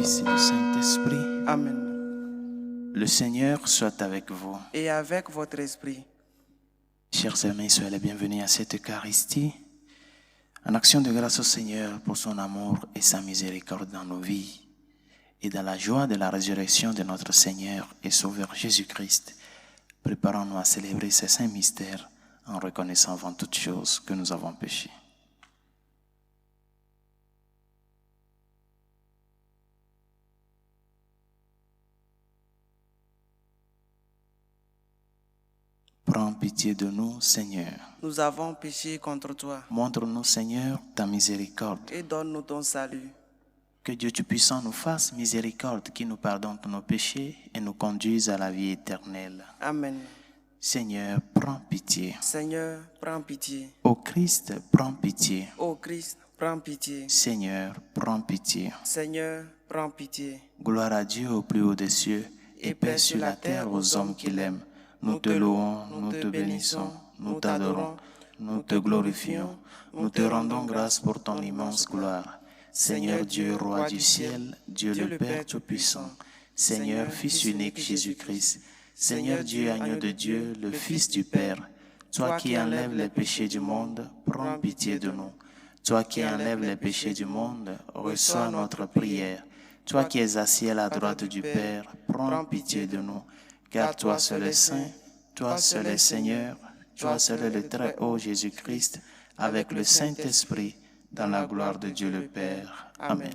Fils et du Saint-Esprit. Amen. Le Seigneur soit avec vous. Et avec votre esprit. Chers amis, soyez les bienvenus à cette Eucharistie. En action de grâce au Seigneur pour son amour et sa miséricorde dans nos vies. Et dans la joie de la résurrection de notre Seigneur et Sauveur Jésus-Christ, préparons-nous à célébrer ces saints mystères en reconnaissant avant toute chose que nous avons péché. Prends pitié de nous, Seigneur. Nous avons péché contre toi. Montre-nous, Seigneur, ta miséricorde. Et donne-nous ton salut. Que Dieu Tout-Puissant nous fasse miséricorde, qui nous pardonne tous nos péchés et nous conduise à la vie éternelle. Amen. Seigneur, prends pitié. Seigneur, prends pitié. Ô Christ, prends pitié. Ô Christ, prends pitié. Seigneur, prends pitié. Seigneur, prends pitié. Gloire à Dieu au plus haut des cieux et paix sur la terre aux hommes qui l'aiment. Nous te louons, nous te bénissons, nous t'adorons, nous te glorifions, nous te rendons grâce pour ton immense gloire. Seigneur Dieu, Roi du ciel, Dieu le Père Tout-Puissant, Seigneur Fils unique Jésus-Christ, Seigneur Dieu, agneau de Dieu, le Fils du Père, toi qui enlèves les péchés du monde, prends pitié de nous. Toi qui enlèves les péchés du monde, reçois notre prière. Toi qui es assis à la droite du Père, prends pitié de nous. Car toi seul est saint, toi seul est Seigneur, toi seul est le très haut Jésus-Christ, avec le Saint-Esprit, dans la gloire de Dieu le Père. Amen.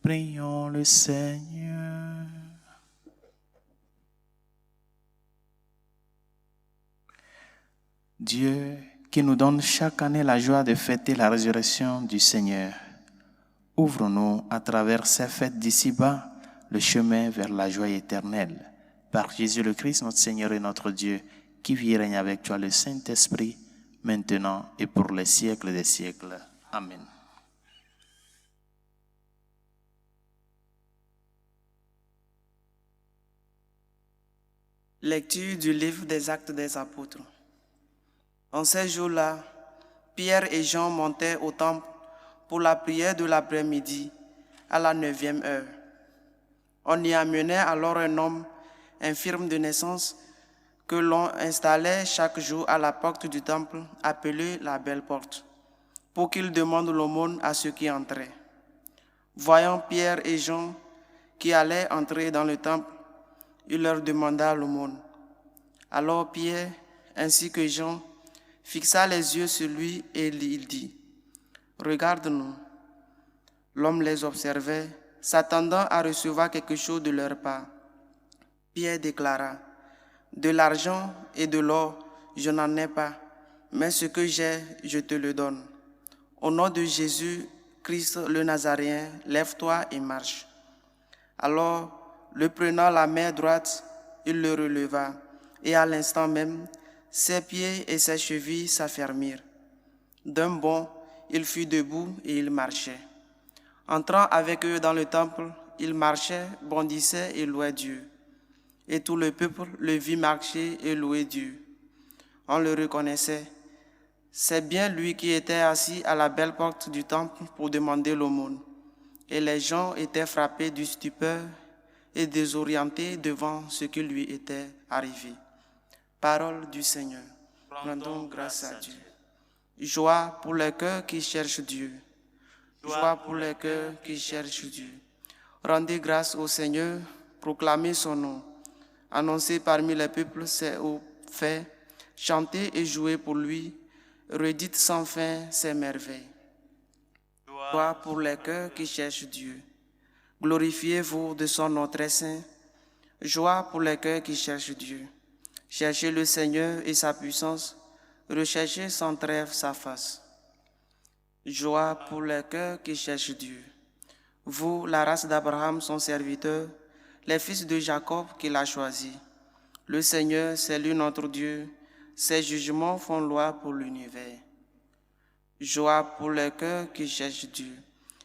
Prions le Seigneur. Dieu, qui nous donne chaque année la joie de fêter la résurrection du Seigneur, ouvre-nous à travers ces fêtes d'ici-bas le chemin vers la joie éternelle. Par Jésus le Christ, notre Seigneur et notre Dieu, qui vit et règne avec toi le Saint-Esprit, maintenant et pour les siècles des siècles. Amen. Lecture du livre des Actes des Apôtres. En ces jours-là, Pierre et Jean montaient au temple pour la prière de l'après-midi à la 9e heure. On y amenait alors un homme infirme de naissance que l'on installait chaque jour à la porte du temple appelée la Belle Porte, pour qu'il demande l'aumône à ceux qui entraient. Voyant Pierre et Jean qui allaient entrer dans le temple, il leur demanda l'aumône. Alors Pierre, ainsi que Jean, fixa les yeux sur lui et il dit, « Regarde-nous. » L'homme les observait, s'attendant à recevoir quelque chose de leur part. Pierre déclara, « De l'argent et de l'or, je n'en ai pas, mais ce que j'ai, je te le donne. Au nom de Jésus, Christ le Nazaréen, lève-toi et marche. » Alors, le prenant la main droite, il le releva, et à l'instant même, ses pieds et ses chevilles s'affermirent. D'un bond, il fut debout et il marchait. Entrant avec eux dans le temple, il marchait, bondissait et louait Dieu. Et tout le peuple le vit marcher et louer Dieu. On le reconnaissait. C'est bien lui qui était assis à la belle porte du temple pour demander l'aumône. Et les gens étaient frappés de stupeur et désorientés devant ce qui lui était arrivé. Parole du Seigneur. Rendons grâce à Dieu. Joie pour les cœurs qui cherchent Dieu. Joie pour les cœurs qui cherchent Dieu. Rendez grâce au Seigneur, proclamez son nom. Annoncez parmi les peuples ses hauts faits, chantez et jouez pour lui, redites sans fin ses merveilles. Joie pour les cœurs qui cherchent Dieu. Glorifiez-vous de son nom très saint. Joie pour les cœurs qui cherchent Dieu. Cherchez le Seigneur et sa puissance, recherchez sans trêve sa face. Joie pour les cœurs qui cherchent Dieu. Vous, la race d'Abraham, son serviteur, les fils de Jacob qu'il a choisis. Le Seigneur, c'est lui notre Dieu, ses jugements font loi pour l'univers. Joie pour les cœurs qui cherchent Dieu.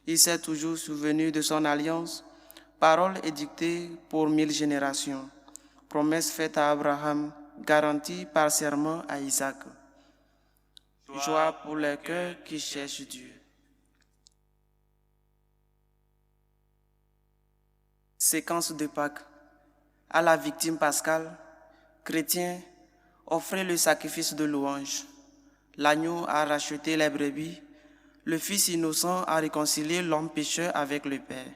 Il s'est toujours souvenu de son alliance, parole édictée pour 1000 générations, promesse faite à Abraham, garantie par serment à Isaac. Joie pour les cœurs qui cherchent Dieu. Séquence de Pâques. À la victime pascale, chrétiens, offrez le sacrifice de louange. L'agneau a racheté les brebis, le Fils innocent a réconcilié l'homme pécheur avec le Père.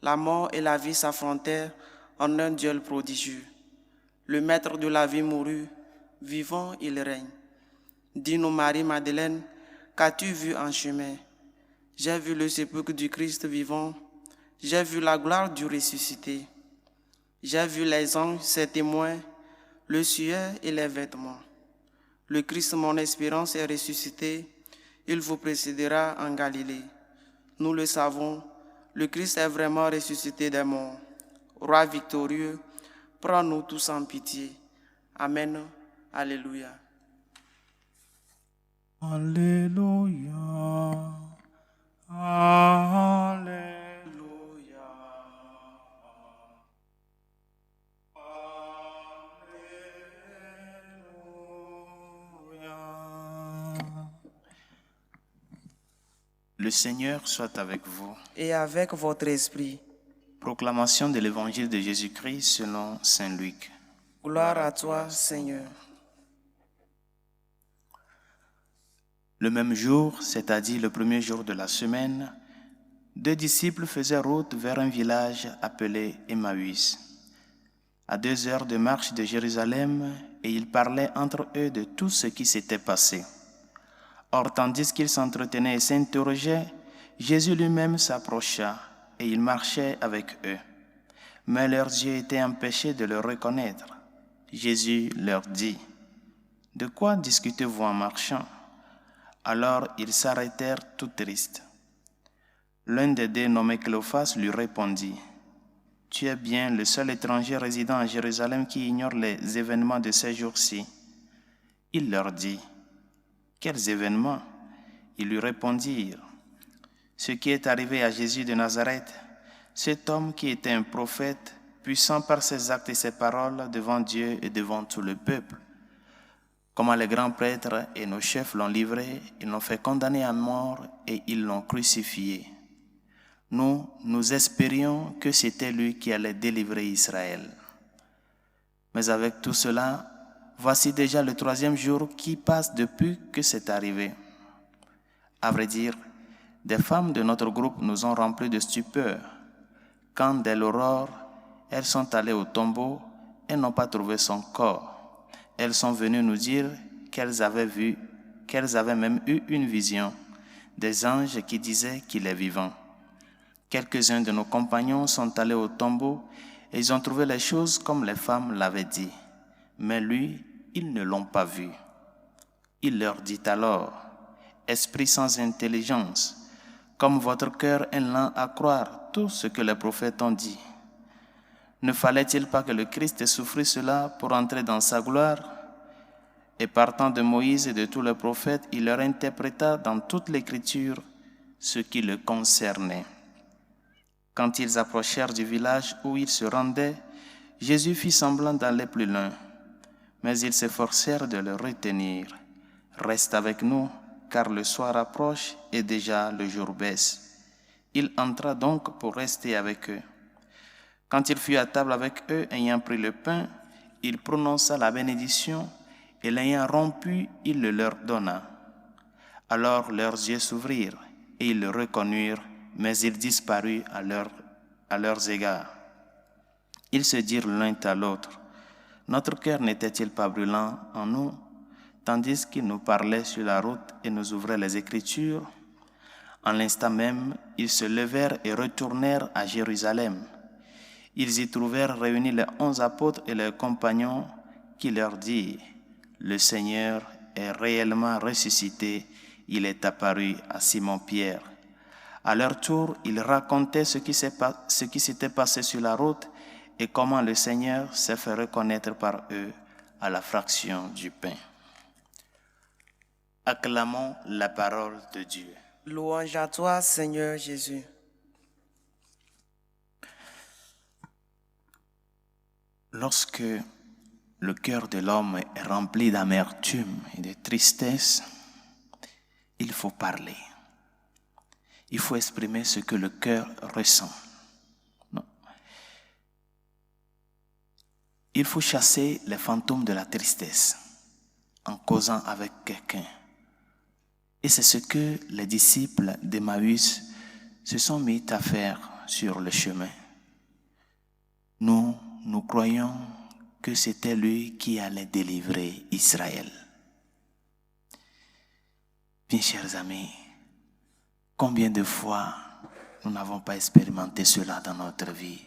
La mort et la vie s'affrontèrent en un duel prodigieux. Le maître de la vie mourut, vivant il règne. Dis-nous Marie-Madeleine, qu'as-tu vu en chemin? J'ai vu le sépulcre du Christ vivant, j'ai vu la gloire du ressuscité. J'ai vu les anges, ses témoins, le suaire et les vêtements. Le Christ, mon espérance, est ressuscité, il vous précédera en Galilée. Nous le savons, le Christ est vraiment ressuscité des morts. Roi victorieux, prends-nous tous en pitié. Amen. Alléluia. Alléluia. Alléluia. Le Seigneur soit avec vous. Et avec votre esprit. Proclamation de l'Évangile de Jésus-Christ selon saint Luc. Gloire à toi, Seigneur. Le même jour, c'est-à-dire le premier jour de la semaine, 2 disciples faisaient route vers un village appelé Emmaüs, à 2 heures de marche de Jérusalem, et ils parlaient entre eux de tout ce qui s'était passé. Or, tandis qu'ils s'entretenaient et s'interrogeaient, Jésus lui-même s'approcha et il marchait avec eux. Mais leurs yeux étaient empêchés de le reconnaître. Jésus leur dit, « De quoi discutez-vous en marchant ?» Alors ils s'arrêtèrent tout tristes. L'un des deux, nommé Cléophas, lui répondit, « Tu es bien le seul étranger résidant à Jérusalem qui ignore les événements de ces jours-ci. » Il leur dit, « Quels événements ?» Ils lui répondirent, « Ce qui est arrivé à Jésus de Nazareth, cet homme qui était un prophète, puissant par ses actes et ses paroles devant Dieu et devant tout le peuple. Comment les grands prêtres et nos chefs l'ont livré, ils l'ont fait condamner à mort et ils l'ont crucifié. Nous espérions que c'était lui qui allait délivrer Israël. Mais avec tout cela, voici déjà le 3e jour qui passe depuis que c'est arrivé. À vrai dire, des femmes de notre groupe nous ont remplis de stupeur. Quand dès l'aurore, elles sont allées au tombeau et n'ont pas trouvé son corps. Elles sont venues nous dire qu'elles avaient même eu une vision, des anges qui disaient qu'il est vivant. Quelques-uns de nos compagnons sont allés au tombeau et ils ont trouvé les choses comme les femmes l'avaient dit. Mais lui, ils ne l'ont pas vu. Il leur dit alors, « Esprit sans intelligence, comme votre cœur est lent à croire tout ce que les prophètes ont dit. Ne fallait-il pas que le Christ souffrît cela pour entrer dans sa gloire ?» Et partant de Moïse et de tous les prophètes, il leur interpréta dans toute l'Écriture ce qui le concernait. Quand ils approchèrent du village où ils se rendaient, Jésus fit semblant d'aller plus loin, mais ils s'efforcèrent de le retenir. « Reste avec nous, car le soir approche et déjà le jour baisse. » Il entra donc pour rester avec eux. Quand il fut à table avec eux, ayant pris le pain, il prononça la bénédiction et l'ayant rompu, il le leur donna. Alors leurs yeux s'ouvrirent et ils le reconnurent, mais il disparut à leurs égards. Ils se dirent l'un à l'autre, « Notre cœur n'était-il pas brûlant en nous, tandis qu'il nous parlait sur la route et nous ouvrait les Écritures ?» En l'instant même, ils se levèrent et retournèrent à Jérusalem. Ils y trouvèrent réunis les 11 apôtres et leurs compagnons qui leur dirent, « Le Seigneur est réellement ressuscité, il est apparu à Simon-Pierre. » À leur tour, ils racontaient ce qui s'était passé sur la route et comment le Seigneur s'est fait reconnaître par eux à la fraction du pain. Acclamons la parole de Dieu. Louange à toi, Seigneur Jésus. Lorsque le cœur de l'homme est rempli d'amertume et de tristesse, il faut parler. Il faut exprimer ce que le cœur ressent. Non. il faut chasser les fantômes de la tristesse en causant avec quelqu'un. Et c'est ce que les disciples d'Emmaüs se sont mis à faire sur le chemin. Nous croyons que c'était lui qui allait délivrer Israël. Bien chers amis, combien de fois nous n'avons pas expérimenté cela dans notre vie?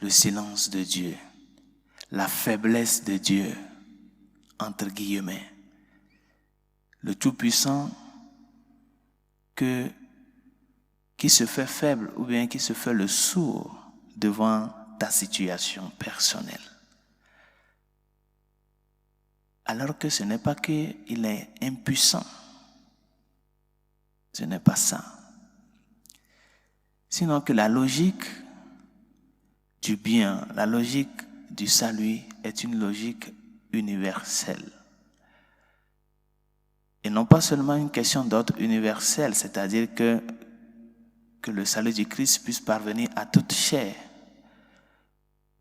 Le silence de Dieu, la faiblesse de Dieu, entre guillemets. Le Tout-Puissant qui se fait faible ou bien qui se fait le sourd devant ta situation personnelle. Alors que ce n'est pas qu'il est impuissant. Ce n'est pas ça. Sinon que la logique du bien, la logique du salut est une logique universelle. Et non pas seulement une question d'ordre universel, c'est-à-dire que le salut du Christ puisse parvenir à toute chair.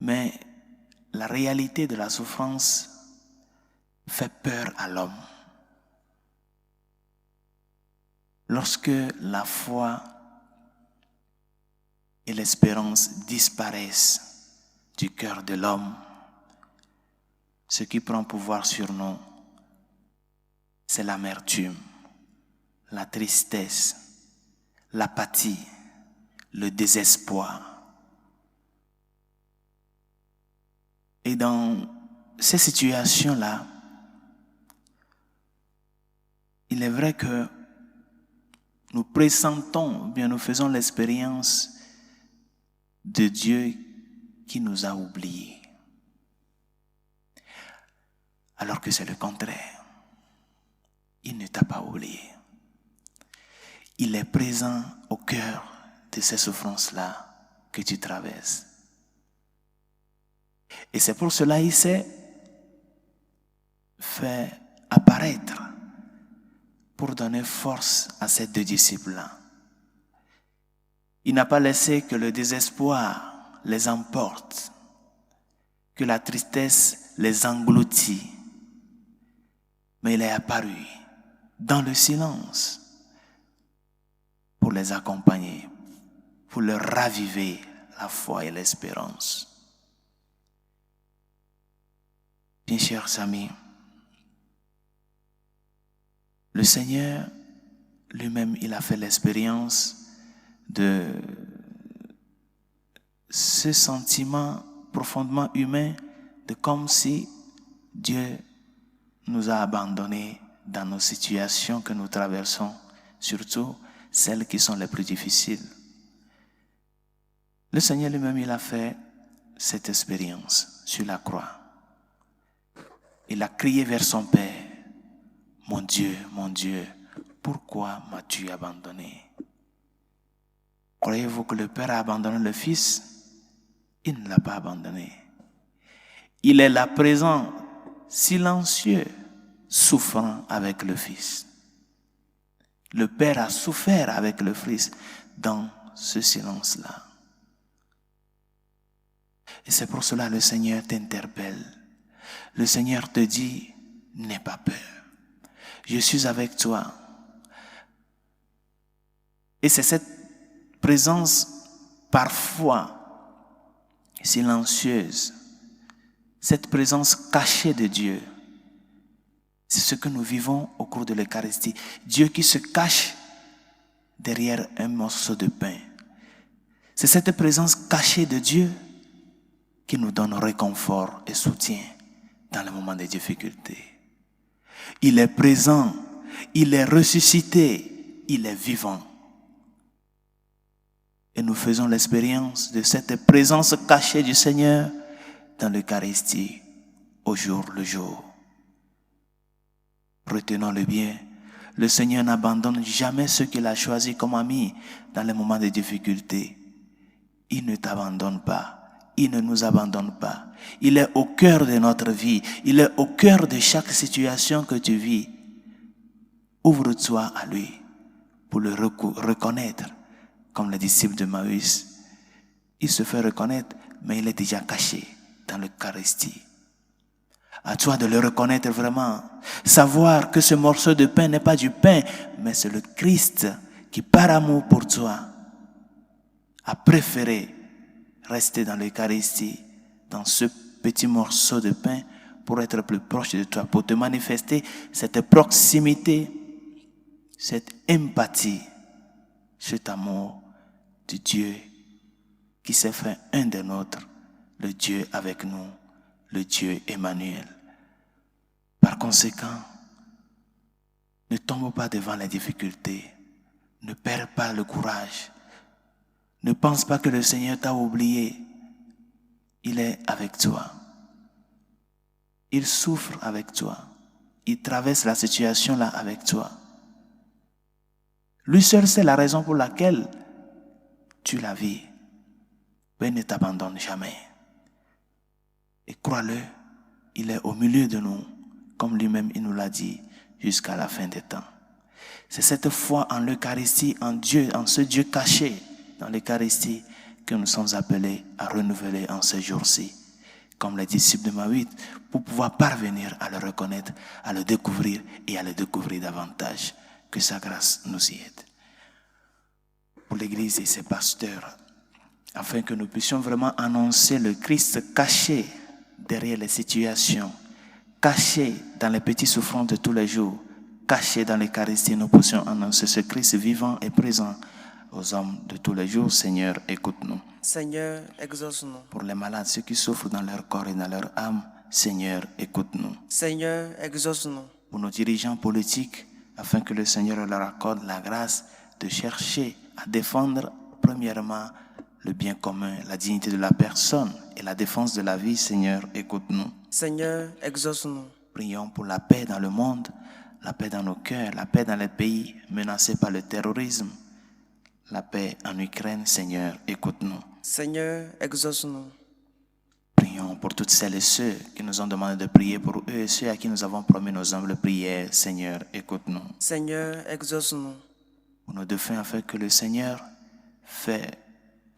Mais la réalité de la souffrance fait peur à l'homme. Lorsque la foi et l'espérance disparaissent du cœur de l'homme, ce qui prend pouvoir sur nous, c'est l'amertume, la tristesse, l'apathie, le désespoir. Et dans ces situations-là, il est vrai que nous pressentons, bien nous faisons l'expérience de Dieu qui nous a oubliés. Alors que c'est le contraire. Il ne t'a pas oublié. Il est présent au cœur de ces souffrances-là que tu traverses. Et c'est pour cela qu'il s'est fait apparaître pour donner force à ces deux disciples-là. Il n'a pas laissé que le désespoir les emporte, que la tristesse les engloutit, mais il est apparu dans le silence pour les accompagner, pour leur raviver la foi et l'espérance. Bien chers amis, le Seigneur lui-même, il a fait l'expérience de ce sentiment profondément humain de comme si Dieu nous a abandonnés dans nos situations que nous traversons, surtout celles qui sont les plus difficiles. Le Seigneur lui-même, il a fait cette expérience sur la croix. Il a crié vers son Père, mon Dieu, pourquoi m'as-tu abandonné? Croyez-vous que le Père a abandonné le Fils? Il ne l'a pas abandonné. Il est là présent, silencieux, souffrant avec le Fils. Le Père a souffert avec le Fils dans ce silence-là. Et c'est pour cela que le Seigneur t'interpelle. Le Seigneur te dit, n'aie pas peur. Je suis avec toi. Et c'est cette présence parfois silencieuse, cette présence cachée de Dieu. C'est ce que nous vivons au cours de l'Eucharistie. Dieu qui se cache derrière un morceau de pain. C'est cette présence cachée de Dieu qui nous donne réconfort et soutien dans les moments de difficulté. Il est présent, il est ressuscité, il est vivant. Et nous faisons l'expérience de cette présence cachée du Seigneur dans l'Eucharistie, au jour le jour. Retenons-le bien, le Seigneur n'abandonne jamais ceux qu'il a choisis comme amis dans les moments de difficulté. Il ne t'abandonne pas. Il ne nous abandonne pas. Il est au cœur de notre vie. Il est au cœur de chaque situation que tu vis. Ouvre-toi à lui pour le reconnaître. Comme le disciple de Maüs, il se fait reconnaître, mais il est déjà caché dans l'Eucharistie. À toi de le reconnaître vraiment. Savoir que ce morceau de pain n'est pas du pain, mais c'est le Christ qui, par amour pour toi, a préféré rester dans l'Eucharistie, dans ce petit morceau de pain, pour être plus proche de toi, pour te manifester cette proximité, cette empathie, cet amour de Dieu qui s'est fait un des nôtres, le Dieu avec nous, le Dieu Emmanuel. Par conséquent, ne tombe pas devant les difficultés, ne perds pas le courage, ne pense pas que le Seigneur t'a oublié, il est avec toi. Il souffre avec toi. Il traverse la situation là avec toi. Lui seul sait la raison pour laquelle tu la vis. Mais ne t'abandonne jamais. Et crois-le, il est au milieu de nous, comme lui-même il nous l'a dit, jusqu'à la fin des temps. C'est cette foi en l'Eucharistie, en Dieu, en ce Dieu caché dans l'Eucharistie que nous sommes appelés à renouveler en ces jours-ci, comme les disciples de Mahuit, pour pouvoir parvenir à le reconnaître, à le découvrir et à le découvrir davantage. Que sa grâce nous y aide. Pour l'Église et ses pasteurs, afin que nous puissions vraiment annoncer le Christ caché derrière les situations, caché dans les petites souffrances de tous les jours, caché dans l'Eucharistie, nous puissions annoncer ce Christ vivant et présent aux hommes de tous les jours. Seigneur, écoute-nous. Seigneur, exauce-nous. Pour les malades, ceux qui souffrent dans leur corps et dans leur âme, Seigneur, écoute-nous. Seigneur, exauce-nous. Pour nos dirigeants politiques, afin que le Seigneur leur accorde la grâce de chercher à défendre premièrement le bien commun, la dignité de la personne et la défense de la vie. Seigneur, écoute-nous. Seigneur, exauce-nous. Prions pour la paix dans le monde, la paix dans nos cœurs, la paix dans les pays menacés par le terrorisme, la paix en Ukraine. Seigneur, écoute-nous. Seigneur, exauce-nous. Prions pour toutes celles et ceux qui nous ont demandé de prier pour eux et ceux à qui nous avons promis nos humbles prières. Seigneur, écoute-nous. Seigneur, exauce-nous. Pour nos défunts, afin que le Seigneur fait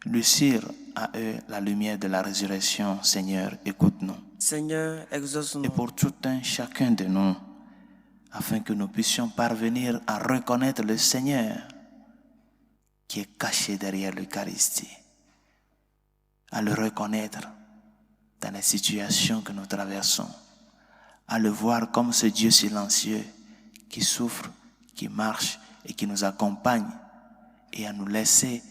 lucir à eux la lumière de la résurrection. Seigneur, écoute-nous. Seigneur, exauce-nous. Et pour tout un chacun de nous, afin que nous puissions parvenir à reconnaître le Seigneur qui est caché derrière l'Eucharistie, à le reconnaître dans les situations que nous traversons, à le voir comme ce Dieu silencieux qui souffre, qui marche et qui nous accompagne, et à nous laisser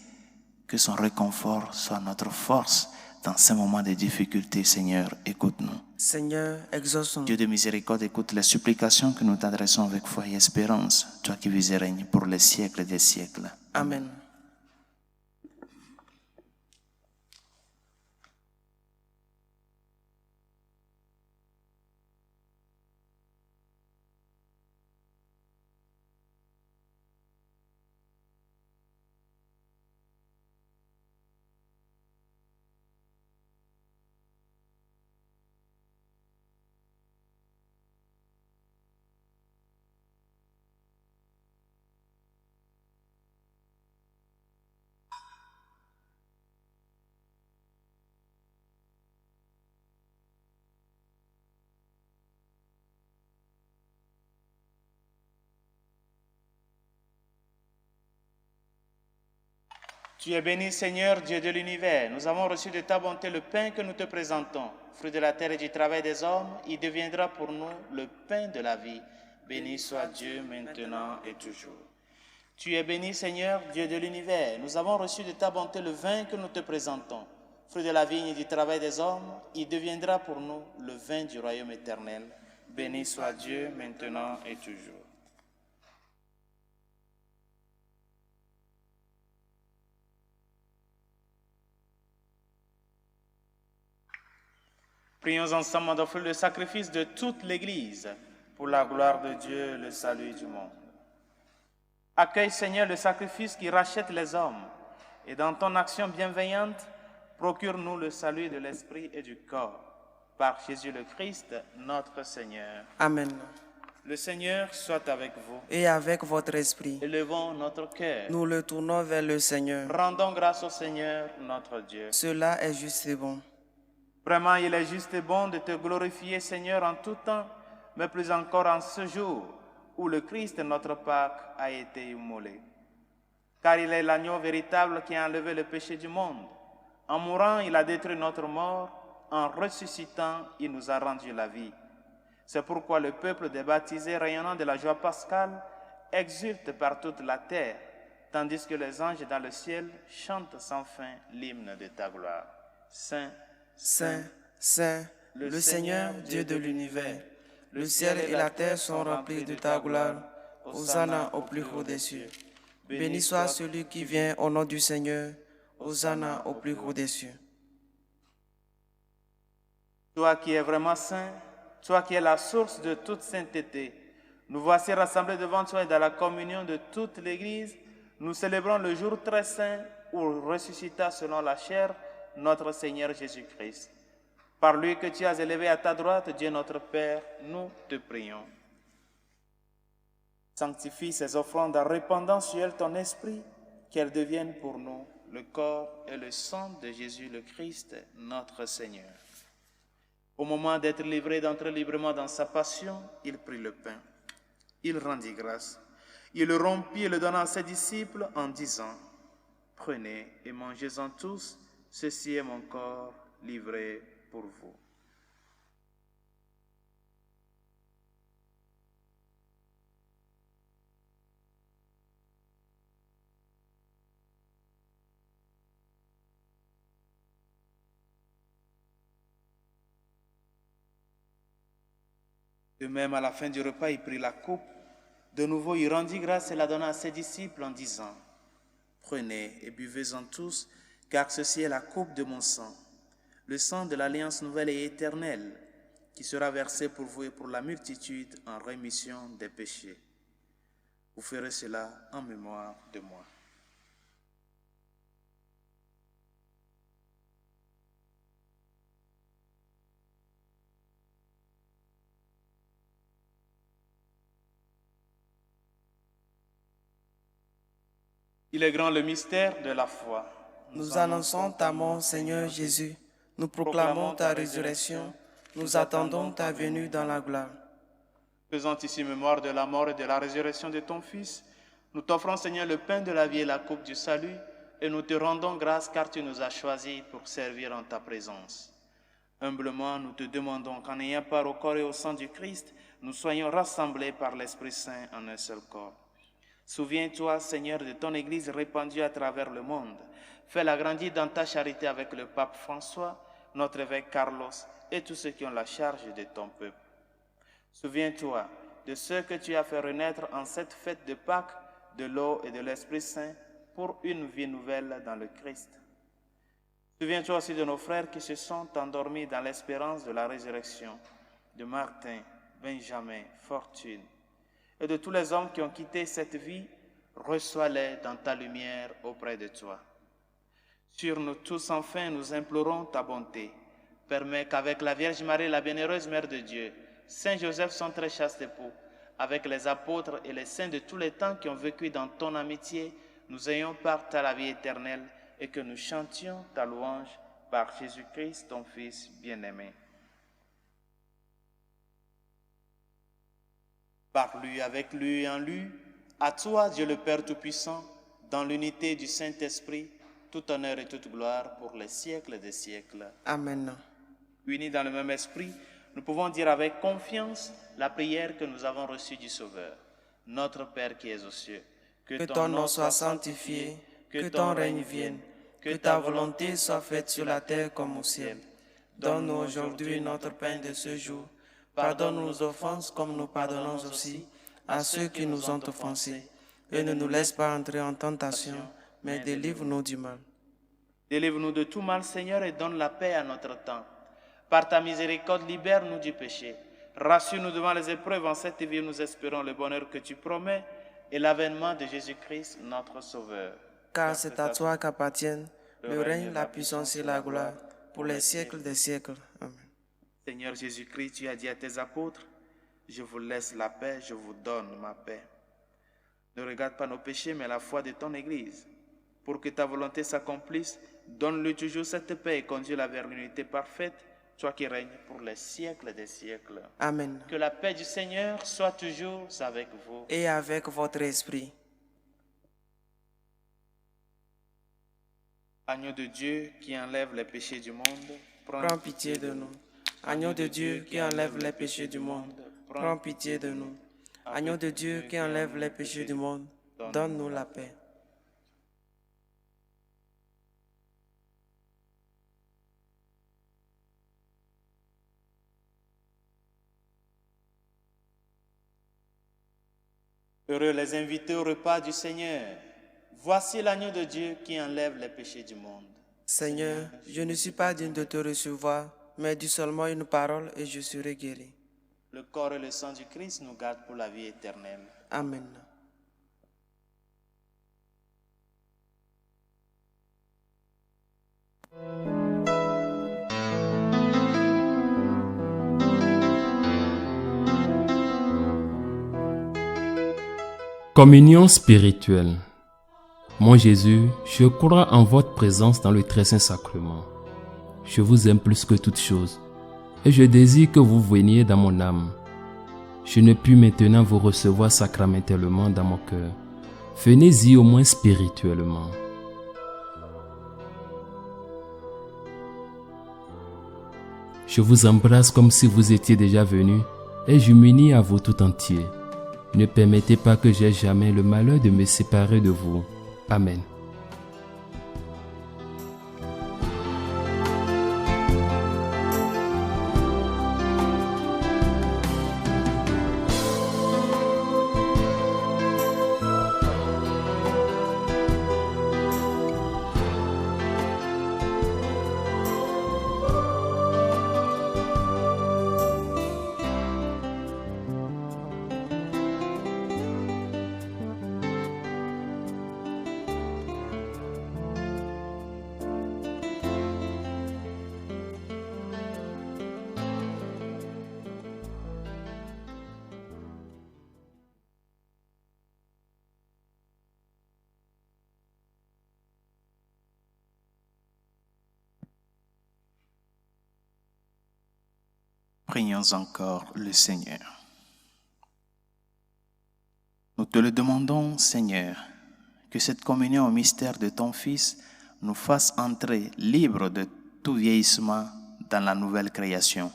que son réconfort soit notre force dans ces moments de difficulté. Seigneur, écoute-nous. Seigneur, exauce-nous. Dieu de miséricorde, écoute les supplications que nous t'adressons avec foi et espérance, toi qui vis et règnes pour les siècles des siècles. Amen. Tu es béni, Seigneur, Dieu de l'univers. Nous avons reçu de ta bonté le pain que nous te présentons. Fruit de la terre et du travail des hommes, il deviendra pour nous le pain de la vie. Béni soit Dieu maintenant et toujours. Tu es béni, Seigneur, Dieu de l'univers. Nous avons reçu de ta bonté le vin que nous te présentons. Fruit de la vigne et du travail des hommes, il deviendra pour nous le vin du royaume éternel. Béni soit Dieu maintenant et toujours. Prions ensemble d'offrir le sacrifice de toute l'Église pour la gloire de Dieu, le salut du monde. Accueille, Seigneur, le sacrifice qui rachète les hommes et dans ton action bienveillante, procure-nous le salut de l'esprit et du corps. Par Jésus le Christ, notre Seigneur. Amen. Le Seigneur soit avec vous. Et avec votre esprit, Élevons notre cœur. nous le tournons vers le Seigneur. Rendons grâce au Seigneur, notre Dieu. Cela est juste et bon. Vraiment, il est juste et bon de te glorifier, Seigneur, en tout temps, mais plus encore en ce jour où le Christ, notre Pâque, a été immolé. Car il est l'agneau véritable qui a enlevé le péché du monde. En mourant, il a détruit notre mort. En ressuscitant, il nous a rendu la vie. C'est pourquoi le peuple des baptisés, rayonnant de la joie pascale, exulte par toute la terre, tandis que les anges dans le ciel chantent sans fin l'hymne de ta gloire. Saint, Saint, Saint, le Seigneur, Dieu de l'univers, le ciel et la terre sont remplis de ta gloire. Hosanna au plus haut des cieux. Béni soit celui qui vient au nom du Seigneur. Hosanna au plus haut des cieux. Toi qui es vraiment saint, toi qui es la source de toute sainteté, nous voici rassemblés devant toi et dans la communion de toute l'Église. Nous célébrons le jour très saint où ressuscita selon la chair notre Seigneur Jésus-Christ. Par lui que tu as élevé à ta droite, Dieu notre Père, nous te prions. Sanctifie ces offrandes en répandant sur elles ton esprit, qu'elles deviennent pour nous le corps et le sang de Jésus le Christ, notre Seigneur. Au moment d'être livré, d'entrer librement dans sa passion, il prit le pain. Il rendit grâce. Il le rompit et le donna à ses disciples en disant, « Prenez et mangez-en tous, ceci est mon corps livré pour vous. » De même, à la fin du repas, il prit la coupe. De nouveau, il rendit grâce et la donna à ses disciples en disant, « Prenez et buvez-en tous, car ceci est la coupe de mon sang, le sang de l'alliance nouvelle et éternelle, qui sera versé pour vous et pour la multitude en rémission des péchés. Vous ferez cela en mémoire de moi. » Il est grand le mystère de la foi. Nous annonçons ta mort, Seigneur Jésus. Nous proclamons ta résurrection. Nous attendons ta venue dans la gloire. Faisant ici mémoire de la mort et de la résurrection de ton Fils, nous t'offrons, Seigneur, le pain de la vie et la coupe du salut, et nous te rendons grâce car tu nous as choisis pour servir en ta présence. Humblement, nous te demandons qu'en ayant part au corps et au sang du Christ, nous soyons rassemblés par l'Esprit Saint en un seul corps. Souviens-toi, Seigneur, de ton Église répandue à travers le monde. Fais-la grandir dans ta charité avec le pape François, notre évêque Carlos et tous ceux qui ont la charge de ton peuple. Souviens-toi de ceux que tu as fait renaître en cette fête de Pâques, de l'eau et de l'Esprit Saint, pour une vie nouvelle dans le Christ. Souviens-toi aussi de nos frères qui se sont endormis dans l'espérance de la résurrection, de Martin, Benjamin, Fortune, et de tous les hommes qui ont quitté cette vie. Reçois-les dans ta lumière auprès de toi. Sur nous tous, enfin, nous implorons ta bonté. Permets qu'avec la Vierge Marie, la bienheureuse Mère de Dieu, Saint Joseph, son très chaste époux, avec les apôtres et les saints de tous les temps qui ont vécu dans ton amitié, nous ayons part à la vie éternelle et que nous chantions ta louange par Jésus-Christ, ton Fils bien-aimé. Par lui, avec lui et en lui, à toi, Dieu le Père Tout-Puissant, dans l'unité du Saint-Esprit, tout honneur et toute gloire pour les siècles des siècles. Amen. Unis dans le même esprit, nous pouvons dire avec confiance la prière que nous avons reçue du Sauveur. Notre Père qui es aux cieux, que ton nom soit sanctifié, que ton règne vienne, que ta volonté soit faite sur la terre comme au ciel. Donne-nous aujourd'hui notre pain de ce jour. Pardonne nos offenses comme nous pardonnons aussi à ceux qui nous ont offensés. Et ne nous laisse pas entrer en tentation, mais délivre-nous du mal. Délivre-nous de tout mal, Seigneur, et donne la paix à notre temps. Par ta miséricorde, libère-nous du péché. Rassure-nous devant les épreuves. En cette vie, nous espérons le bonheur que tu promets et l'avènement de Jésus-Christ, notre Sauveur. Car c'est à toi qu'appartiennent le règne, la puissance et la gloire pour les siècles des siècles. Amen. Seigneur Jésus-Christ, tu as dit à tes apôtres, je vous laisse la paix, je vous donne ma paix. Ne regarde pas nos péchés, mais la foi de ton Église. Pour que ta volonté s'accomplisse, donne-lui toujours cette paix et conduis-la vers l'unité parfaite, toi qui règnes pour les siècles des siècles. Amen. Que la paix du Seigneur soit toujours avec vous. Et avec votre esprit. Agneau de Dieu qui enlève les péchés du monde, Prends pitié de nous. Agneau de Dieu qui enlève les péchés du monde, prends pitié de nous. Agneau de Dieu qui enlève les péchés du monde, donne-nous la paix. Heureux les invités au repas du Seigneur. Voici l'agneau de Dieu qui enlève les péchés du monde. Seigneur, je ne suis pas digne de te recevoir, mais dis seulement une parole et je serai guéri. Le corps et le sang du Christ nous gardent pour la vie éternelle. Amen. Communion spirituelle. Mon Jésus, je crois en votre présence dans le très saint sacrement. Je vous aime plus que toute chose et je désire que vous veniez dans mon âme. Je ne puis maintenant vous recevoir sacramentellement dans mon cœur. Venez-y au moins spirituellement. Je vous embrasse comme si vous étiez déjà venu et je m'unis à vous tout entier. Ne permettez pas que j'aie jamais le malheur de me séparer de vous. Amen. Prions encore le Seigneur. Nous te le demandons, Seigneur, que cette communion au mystère de ton Fils nous fasse entrer libres de tout vieillissement dans la nouvelle création.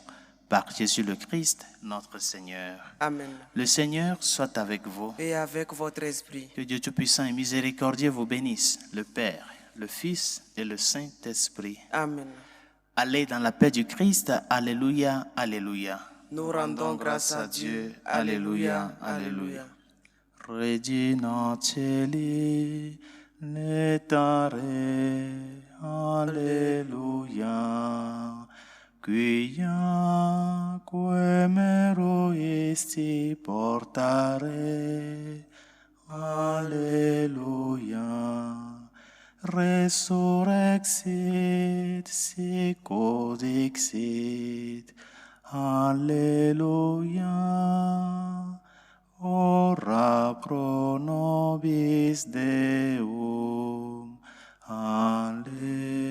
Par Jésus le Christ, notre Seigneur. Amen. Le Seigneur soit avec vous. Et avec votre esprit. Que Dieu Tout-Puissant et Miséricordieux vous bénisse, le Père, le Fils et le Saint-Esprit. Amen. Allez dans la paix du Christ. Alléluia, alléluia. Nous rendons grâce à Dieu. Alléluia, alléluia. Regina Celi, letare, alléluia. Quia quemero esti portare, alléluia. Resurrexit, sicut dixit, alléluia. Ora pro nobis Deum, alléluia.